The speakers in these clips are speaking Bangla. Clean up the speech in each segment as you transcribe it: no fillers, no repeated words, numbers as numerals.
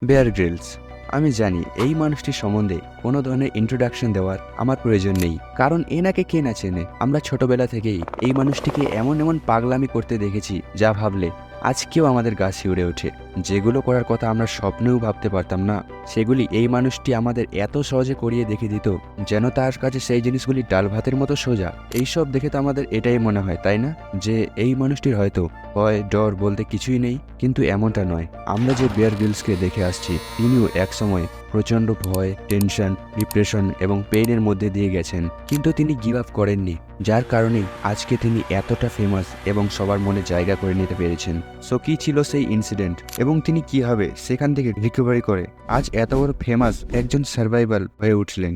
Bear Grylls. আমি জানি এই মানুষটির সম্বন্ধে কোনো ধরনের ইন্ট্রোডাকশন দেওয়ার আমার প্রয়োজন নেই, কারণ এনাকে কে না চেনে। আমরা ছোটবেলা থেকেই এই মানুষটিকে এমন এমন পাগলামি করতে দেখেছি যা ভাবলে আজকেও আমাদের গা শিউরে ওঠে। যেগুলো করার কথা আমরা স্বপ্নেও ভাবতে পারতাম না, সেগুলি এই মানুষটি আমাদের এত সহজে করিয়ে দেখিয়ে দিত, যেন তার কাছে সেই জিনিসগুলি ডাল ভাতের মতো সোজা। এইসব দেখে তো আমাদের এটাই মনে হয়, তাই না, যে এই মানুষটির হয়তো ভয় ডর বলতে কিছুই নেই। কিন্তু এমনটা নয়। আমরা যে বেয়ার গ্রিলসকে দেখে আসছি, তিনিও একসময় প্রচণ্ড ভয়, টেনশন, ডিপ্রেশন এবং পেইনের মধ্যে দিয়ে গেছেন, কিন্তু তিনি গিভ আপ করেননি, যার কারণেই আজকে তিনি এতটা ফেমাস এবং সবার মনে জায়গা করে নিতে পেরেছেন। সো কী ছিল সেই ইনসিডেন্ট এবং তিনি কীভাবে সেখান থেকে রিকভারি করে আজ এত বড় ফেমাস একজন সার্ভাইভাল হয়ে উঠলেন।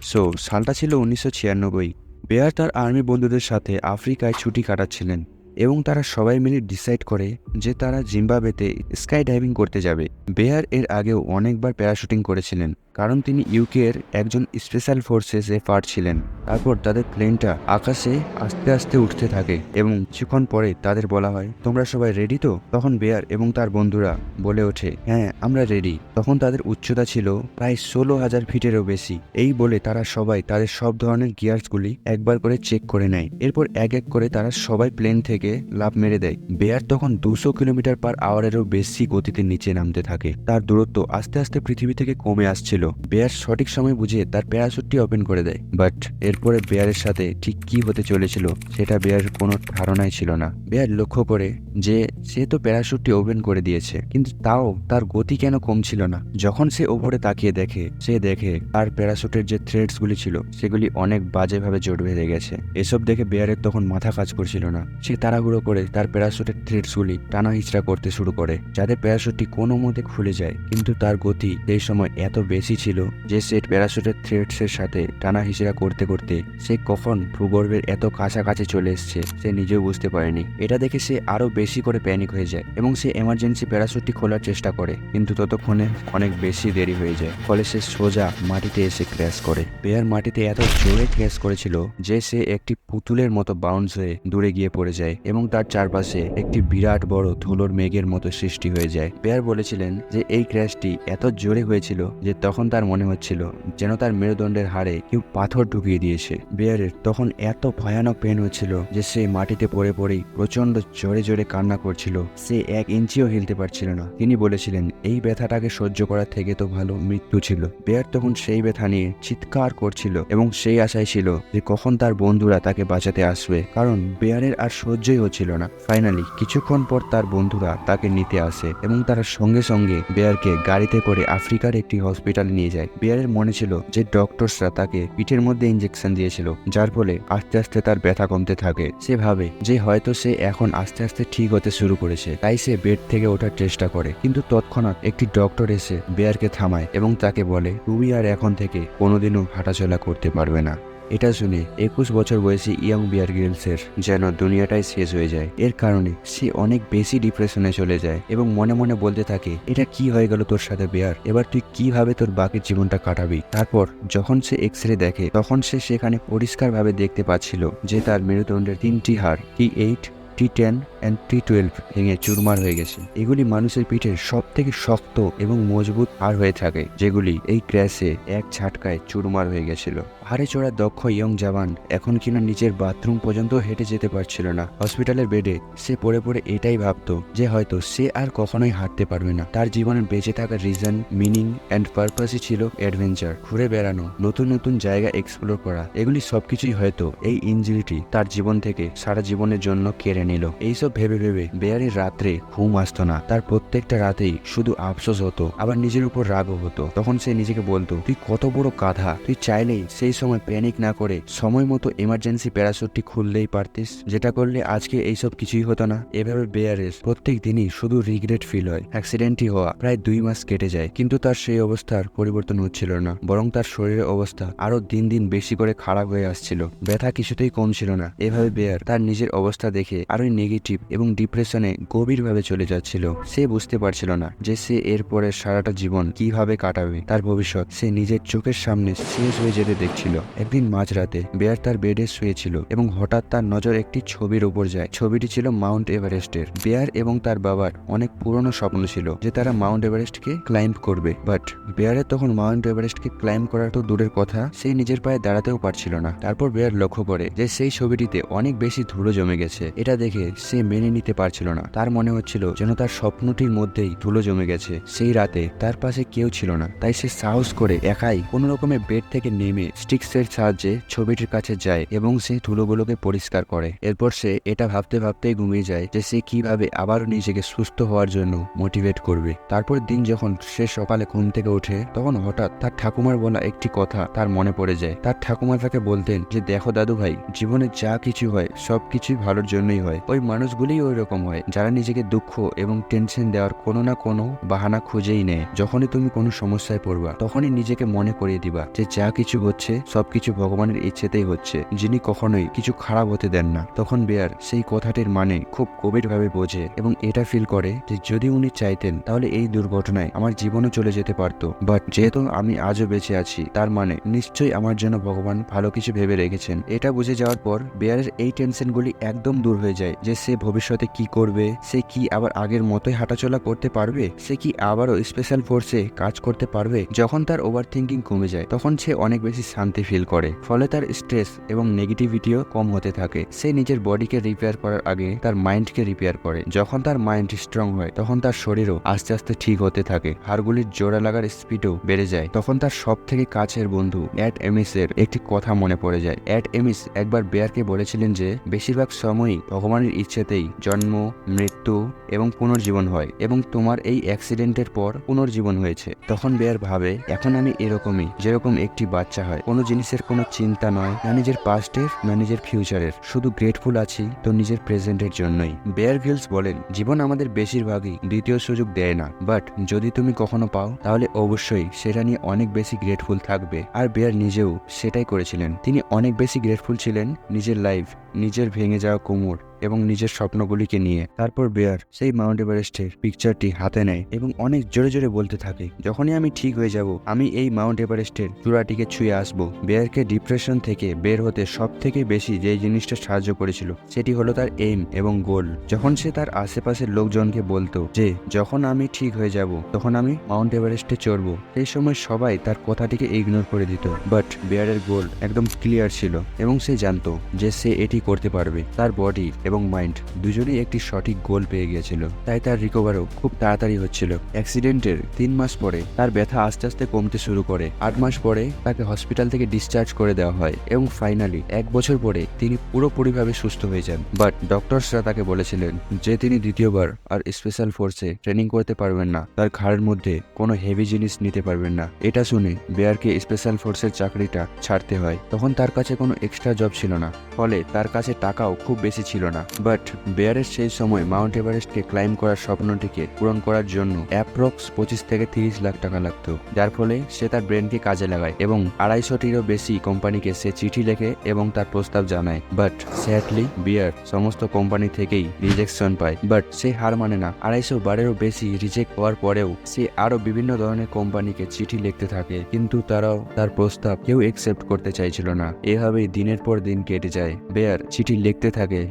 সো সালটা ছিল 1996। বেয়ার তার আর্মি বন্ধুদের সাথে আফ্রিকায় ছুটি কাটাচ্ছিলেন এবং তারা সবাই মিলে ডিসাইড করে যে তারা জিম্বাবুয়েতে স্কাই ডাইভিং করতে যাবে। বেয়ার এর আগেও অনেকবার প্যারাশুটিং করেছিলেন, কারণ তিনি ইউকে এর একজন স্পেশাল ফোর্সেসে পার্ট ছিলেন। তারপর তাদের প্লেনটা আকাশে আস্তে আস্তে উঠতে থাকে এবং কিছুক্ষণ পরে তাদের বলা হয়, তোমরা সবাই রেডি তো? তখন বেয়ার এবং তার বন্ধুরা বলে ওঠে, হ্যাঁ আমরা রেডি। তখন তাদের উচ্চতা ছিল প্রায় 16,000 ফিটেরও বেশি। এই বলে তারা সবাই তাদের সব ধরনের গিয়ার্সগুলি একবার করে চেক করে নেয়। এরপর এক এক করে তারা সবাই প্লেন থেকে লাফ মেরে দেয়। বেয়ার তখন 200 কিলোমিটার পার আওয়ারেরও বেশি গতিতে নিচে নামতে থাকে। তার দূরত্ব আস্তে আস্তে পৃথিবী থেকে কমে আসছিল। বেয়ার সঠিক সময় বুঝে তার প্যারাশুটটি ওপেন করে দেয়, বাট এরপরে বেয়ারের সাথে ঠিক কি হতে চলেছিল সেটা বেয়ারের কোনো ধারণাই ছিল না। বেয়ার লক্ষ্য করে যে সে তো প্যারাশুটটি ওপেন করে দিয়েছে, কিন্তু তাও তার গতি কেন কমছিল না। যখন সে ওপরে তাকিয়ে দেখে, সে দেখে তার প্যারাশুটের যে থ্রেডস গুলি ছিল সেগুলি অনেক বাজেভাবে জোট বেঁধে গেছে। এসব দেখে বেয়ারের তখন মাথা কাজ করছিল না। সে তাড়াহুড়ো করে তার প্যারাশুটের থ্রেডস গুলি টানা হিচড়া করতে শুরু করে, যাতে প্যারাশুটটি কোনো মতে খুলে যায়। কিন্তু তার গতি সেই সময় এত বেশি ছিল যে সে প্যারাশুটের থ্রেডস এর সাথে টানা হিচড়া করতে করতে সে কখন ভূগর্ভের এত কাছাকাছি চলে এসছে সে নিজেও বুঝতে পারেনি। এটা দেখে সে আরো বেশি করে প্যানিক হয়ে যায় এবং সে এমার্জেন্সি প্যারাশুটটি খোলার চেষ্টা করে, কিন্তু ততক্ষণে অনেক বেশি দেরি হয়ে যায়। ফলে সে সোজা মাটিতে এসে ক্র্যাশ করে। বেয়ার মাটিতে এত জোরে ক্র্যাশ করেছিল যে সে একটি পুতুলের মতো বাউন্স হয়ে দূরে গিয়ে পড়ে যায় এবং তার চারপাশে একটি বিরাট বড় ধুলোর মেঘের মতো সৃষ্টি হয়ে যায়। বেয়ার বলেছিলেন যে এই ক্র্যাশটি এত জোরে হয়েছিল যে তখন তার মনে হচ্ছিল যেন তার মেরুদণ্ডের হাড়ে কেউ পাথর ঢুকিয়ে দিয়েছে। বেয়ারের তখন এত ভয়ানক পেন হচ্ছিল যে সে মাটিতে পড়ে পড়েই প্রচন্ড জোরে জোরে কান্না করছিল। সে 1 ইঞ্চিও হিলতে পারছিল না। তিনি বলেছিলেন এই ব্যথাটাকে সহ্য করার থেকে তো ভালো মৃত্যু ছিল। বেয়ার তখন সেই ব্যথা নিয়ে চিৎকার করছিল এবং সেই আশায় ছিল যে কখন তার বন্ধুরা তাকে বাঁচাতে আসবে, কারণ বেয়ারের আর সহ্যই হচ্ছিল না। ফাইনালি কিছুক্ষণ পর তার বন্ধুরা তাকে নিতে আসে এবং তারা সঙ্গে সঙ্গে বেয়ারকে গাড়িতে করে আফ্রিকার একটি হসপিটালে নিয়ে যায়। বেয়ারের মনে ছিল যে ডক্টরসরা তাকে পিঠের মধ্যে ইঞ্জেকশন দিয়েছিল, যার ফলে আস্তে আস্তে তার ব্যথা কমতে থাকে। সে ভাবে যে হয়তো সে এখন আস্তে আস্তে ঠিক হতে শুরু করেছে, তাই সে বেড থেকে ওঠার চেষ্টা করে। কিন্তু তৎক্ষণাৎ একটি ডক্টর এসে বেয়ারকে থামায় এবং তাকে বলে, তুমি আর এখন থেকে কোনোদিনও হাঁটাচলা করতে পারবে না। এটা শুনে 21 বছর বয়সী ইয়ং বেয়ার গ্রিলসের যেন দুনিয়াটাই শেষ হয়ে যায়। এর কারণে সে অনেক বেশি ডিপ্রেশনে চলে যায় এবং মনে মনে বলতে থাকে, এটা কি হয়ে গেল তোর সাথে বেয়ার, এবার তুই কিভাবে তোর বাকি জীবনটা কাটাবি। তারপর যখন সে এক্সরে দেখে তখন সে সেখানে পরিষ্কারভাবে দেখতে পাচ্ছিল যে তার মেরুদণ্ডের 3টি হাড় T8, T10 and T12 ভেঙে চুরমার হয়ে গেছে। এগুলি মানুষের পিঠের সব থেকে শক্ত এবং মজবুত হাড় হয়ে থাকে, যেগুলি এই ক্র্যাশে এক ঝাটকায় চুরমার হয়ে গেছিল। হাড়ে চড়া দক্ষ ইয়ং জওয়ান এখন কিনা নিজের বাথরুম পর্যন্ত হেঁটে যেতে পারছিল না। হসপিটালের বেডে সে পড়ে পড়ে এটাই ভাবতো যে হয়তো সে আর কখনোই হাঁটতে পারবে না। তার জীবনের বেঁচে থাকার রিজন, মিনিং অ্যান্ড পারপাসই ছিল অ্যাডভেঞ্চার, ঘুরে বেড়ানো, নতুন নতুন জায়গা এক্সপ্লোর করা। এগুলি সবকিছুই হয়তো এই ইনজুরিটি তার জীবন থেকে সারা জীবনের জন্য কেড়ে নিল। এইসব ভেবে ভেবে বেয়ারের রাত্রে ঘুম আসতো না। তার প্রত্যেকটা রাতেই শুধু আফসোস হতো, আবার নিজের উপর রাগও হতো। তখন সে নিজেকে বলতো, তুই কত বড় গাধা, তুই চাইলেই সেই সময় প্যানিক না করে সময় মতো এমার্জেন্সি প্যারাশুটটি খুললেই পারতিস, যেটা করলে আজকে এইসব কিছুই হতো না। এভাবে বেয়ারের প্রত্যেক দিনই শুধু রিগ্রেট ফিল হয়। অ্যাক্সিডেন্টই হওয়া প্রায় 2 মাস কেটে যায়, কিন্তু তার সেই অবস্থার পরিবর্তন হচ্ছিল না, বরং তার শরীরের অবস্থা আরো দিন দিন বেশি করে খারাপ হয়ে আসছিল। ব্যথা কিছুতেই কমছিল না। এভাবে বেয়ার তার নিজের অবস্থা দেখে আরো নেগেটিভ এবং ডিপ্রেশনে গভীরভাবে চলে যাচ্ছিল। সে বুঝতে পারছিল না যে সে এরপরে সারাটা জীবন কিভাবে কাটাবে। তার ভবিষ্যৎ সে নিজের চোখের সামনে শেষ হয়ে যেতে দেখছিল। ছিল। একদিন মাঝরাতে বেয়ার তার বেডে শুয়েছিল এবং হঠাৎ তার নজর একটি ছবির উপর যায়। ছবিটি ছিল মাউন্ট এভারেস্টের। বেয়ার এবং তার বাবার অনেক পুরনো স্বপ্ন ছিল যে তারা মাউন্ট এভারেস্টকে ক্লাইম্ব করবে, বাট বেয়ারের তখন মাউন্ট এভারেস্টকে ক্লাইম্ব করার তো দূরের কথা, সে নিজের পায়ে দাঁড়াতেও পারছিল না। তারপর বেয়ার লক্ষ্য করে যে সেই ছবিটিতে অনেক বেশি ধুলো জমে গেছে। এটা দেখে সে মেনে নিতে পারছিল না। তার মনে হচ্ছিল যেন তার স্বপ্নটির মধ্যেই ধুলো জমে গেছে। সেই রাতে তার পাশে কেউ ছিল না, তাই সে সাহস করে একাই কোনো রকমের বেড থেকে নেমে স্টিক্সের সাহায্যে ছবিটির কাছে যায় এবং সে ধুলোগুলোকে পরিষ্কার করে। এরপর সে এটা ভাবতে ভাবতেই ঘুমিয়ে যায় যে সে কিভাবে আবার নিজেকে সুস্থ হওয়ার জন্য মোটিভেট করবে। তারপর দিন যখন সে সকালে ঘুম থেকে ওঠে তখন হঠাৎ তার ঠাকুমার বলা একটি কথা তার মনে পড়ে যায়। তার ঠাকুমা তাকে বলতেন যে দেখো দাদু ভাই, জীবনে যা কিছু হয় সবকিছুই ভালোর জন্যই হয়। ওই মানুষগুলোই ওই রকম হয় যারা নিজেকে দুঃখ এবং টেনশন দেওয়ার কোনো না কোনো বাহানা খুঁজেই নেয়। যখনই তুমি কোনো সমস্যায় পড়বা তখনই নিজেকে মনে করিয়ে দিবা যে যা কিছু হচ্ছে সবকিছু ভগবানের ইচ্ছেতেই হচ্ছে, যিনি কখনোই কিছু খারাপ হতে দেন না। তখন বেয়ার সেই কথাটির মানে খুব গভীরভাবে বোঝে এবং এটা ফিল করে যে যদি উনি চাইতেন তাহলে এই দুর্ঘটনায় আমার জীবনও চলে যেতে পারতো, বাট যেহেতু আমি আজও বেঁচে আছি তার মানে নিশ্চয়ই আমার জন্য ভগবান ভালো কিছু ভেবে রেখেছেন। এটা বুঝে যাওয়ার পর বেয়ারের এই টেনশনগুলি একদম দূর হয়ে যায় যে সে ভবিষ্যতে কি করবে, সে কি আবার আগের মতোই হাঁটাচলা করতে পারবে, সে কি আবারও স্পেশাল ফোর্সে কাজ করতে পারবে। যখন তার ওভার থিঙ্কিং কমে যায় তখন সে অনেক বেশি শান্তি ফিল করে, ফলে তার স্ট্রেস এবং নেগেটিভিটিও কম হতে থাকে। সে নিজের বডিকে রিপেয়ার করার আগে তার মাইন্ডকে রিপেয়ার করে। যখন তার মাইন্ড স্ট্রং হয় তখন তার শরীরও আস্তে আস্তে ঠিক হতে থাকে, হাড়গুলির জোড়া লাগার স্পিডও বেড়ে যায়। তখন তার সব থেকে কাছের বন্ধু অ্যাড এমিসের একটি কথা মনে পড়ে যায়। অ্যাড এমিস একবার বেয়ারকে বলেছিলেন যে বেশিরভাগ সময়ই ভগবানের ইচ্ছেতেই জন্ম, মৃত্যু এবং পুনর্জীবন হয় এবং তোমার এই অ্যাক্সিডেন্টের পর পুনর্জীবন হয়েছে। তখন বেয়ার ভাবে এখন আমি এরকমই, যেরকম একটি বাচ্চা হয়, কোনো জিনিসের কোনো চিন্তা নয়, না নিজের পাস্টের না নিজের ফিউচারের, শুধু গ্রেটফুল আছি তো নিজের প্রেজেন্টের জন্যই। বেয়ার গ্রিলস বলেন জীবন আমাদের বেশিরভাগই দ্বিতীয় সুযোগ দেয় না, বাট যদি তুমি কখনো পাও তাহলে অবশ্যই সেটা নিয়ে অনেক বেশি গ্রেটফুল থাকবে। আর বেয়ার নিজেও সেটাই করেছিলেন। তিনি অনেক বেশি গ্রেটফুল ছিলেন নিজের লাইফ, নিজের ভেঙে যাওয়া কোমর এবং নিজের স্বপ্নগুলিকে নিয়ে। তারপর বেয়ার সেই মাউন্ট এভারেস্টের পিকচারটি হাতে নেয় এবং অনেক জোরে জোরে বলতে থাকে যখনই আমি ঠিক হয়ে যাব আমি এই মাউন্ট এভারেস্টের চূড়াটিকে ছুঁয়ে আসবো। বেয়ারকে ডিপ্রেশন থেকে বের হতে সব থেকে বেশি যে জিনিসটা সাহায্য করেছিল সেটি হলো তার এইম এবং গোল। যখন সে তার আশেপাশের লোকজনকে বলতো যে যখন আমি ঠিক হয়ে যাব তখন আমি মাউন্ট এভারেস্টে চড়বো, সেই সময় সবাই তার কথাটিকে ইগনোর করে দিত। বাট বেয়ারের গোল একদম ক্লিয়ার ছিল এবং সে জানতো যে সে এটি করতে পারবে। তার বডি এবং মাইন্ড দুজনেই একটি সঠিক গোল পেয়ে গিয়েছিল, তাই তার রিকভারও খুব তাড়াতাড়ি হচ্ছিল। অ্যাক্সিডেন্টের 3 মাস পরে তার ব্যথা আস্তে আস্তে কমতে শুরু করে। 8 মাস পরে তাকে হসপিটাল থেকে ডিসচার্জ করে দেওয়া হয় এবং ফাইনালি 1 বছর পরে তিনি পুরোপুরিভাবে সুস্থ হয়ে যান। বাট ডক্টরসরা তাকে বলেছিলেন যে তিনি দ্বিতীয়বার আর স্পেশাল ফোর্সে ট্রেনিং করতে পারবেন না, তার ঘাড়ের মধ্যে কোনো হেভি জিনিস নিতে পারবেন না। এটা শুনে বেয়ারকে স্পেশাল ফোর্সের চাকরিটা ছাড়তে হয়। তখন তার কাছে কোনো এক্সট্রা জব ছিল না, ফলে তার কাছে টাকাও খুব বেশি ছিল না। বাট বেয়ারের সেই সময় মাউন্ট এভারেস্টকে ক্লাইম্ব করার স্বপ্নটিকে পূরণ করার জন্য অ্যাপ্রক্স 25 থেকে 30 লাখ টাকা লাগতো, যার ফলে সে তার ব্রেনকে কাজে লাগায় এবং 250টিরও বেশি কোম্পানিকে সে চিঠি লেখে এবং তার প্রস্তাব জানায়। বাট স্যাডলি বেয়ার সমস্ত কোম্পানি থেকেই রিজেকশন পায়। বাট সে হার মানে না। 250 বারেরও বেশি রিজেক্ট হওয়ার পরেও সে আরো বিভিন্ন ধরনের কোম্পানিকে চিঠি লিখতে থাকে, কিন্তু তারাও তার প্রস্তাব কেউ একসেপ্ট করতে চাইছিল না। এভাবেই দিনের পর দিন কেটে যায়। বেয়ার চিঠি লিখতে থাকে।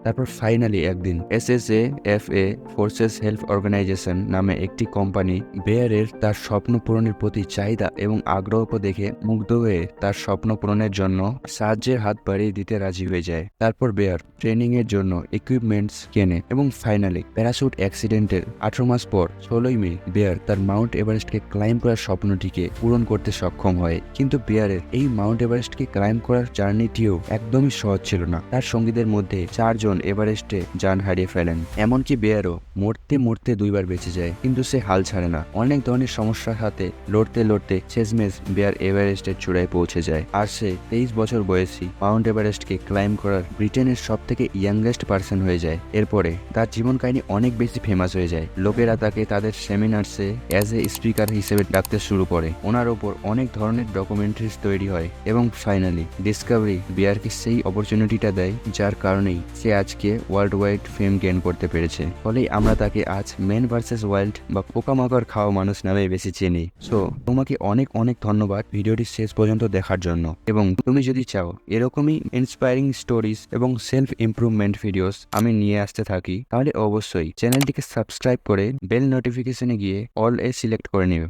তারপর ফাইনালি একদিন SSAFA ফোর্সেস হেল্প অর্গানাইজেশন নামে একটি কোম্পানি বেয়ারের তার স্বপ্ন পূরণের প্রতি চাহিদা এবং আগ্রহ দেখে মুগ্ধ হয়ে তার স্বপ্ন পূরণের জন্য সাহায্যের হাত বাড়িয়ে দিতে রাজি হয়ে যায়। তারপর বেয়ার ট্রেনিং এর জন্য ইকুইপমেন্টস কেনে এবং ফাইনালি প্যারাশুট অ্যাক্সিডেন্টের 18 মাস পর 16ই মে বেয়ার তার মাউন্ট এভারেস্টকে ক্লাইম্ব করার স্বপ্নটিকে পূরণ করতে সক্ষম হয়। কিন্তু বেয়ারের এই মাউন্ট এভারেস্টকে ক্লাইম্ব করার জার্নিটিও একদমই সহজ ছিল না। তার সঙ্গীদের মধ্যে 4 জন এভারেস্টে জান হারিয়ে ফেলেন, এমনকি বেয়ারও মরতে 2বার বেঁচে যায়, কিন্তু সে হাল ছাড়ে না। অনেক ধরনের সমস্যার সাথে লড়তে শেষমেশ বেয়ার এভারেস্টের চূড়ায় পৌঁছে যায়। আর সে 23 বছর বয়সী মাউন্ট এভারেস্টকে ক্লাইম্ব করার ব্রিটেনের সব থেকে ইয়াংগেস্ট পার্সন হয়ে যায়। এরপরে তার জীবন কাহিনী অনেক বেশি ফেমাস হয়ে যায়। লোকেরা তাকে তাদের সেমিনার্সে অ্যাজ এ স্পিকার হিসেবে ডাকতে শুরু করে। ওনার ওপর অনেক ধরনের ডকুমেন্টারিজ তৈরি হয় এবং ফাইনালি ডিসকভারি বেয়ারকে সেই অপরচুনিটিটা দেয় যার কারণেই সে আজকে ওয়ার্ল্ড ওয়াইড ফেম গেইন করতে পেরেছে। ফলেই আমরা তাকে আজ ম্যান ভার্সেস ওয়াইল্ড বা পোকামাকড় খাওয়া মানুষ নামে বেশি চিনি। সো তোমাকে অনেক ধন্যবাদ ভিডিওটি শেষ পর্যন্ত দেখার জন্য। এবং তুমি যদি চাও এরকমই ইন্সপায়ারিং স্টোরিজ এবং সেলফ ইমপ্রুভমেন্ট ভিডিওস আমি নিয়ে আসতে থাকি, তাহলে অবশ্যই চ্যানেলটিকে সাবস্ক্রাইব করে বেল নোটিফিকেশনে গিয়ে অল সিলেক্ট করে নিবে।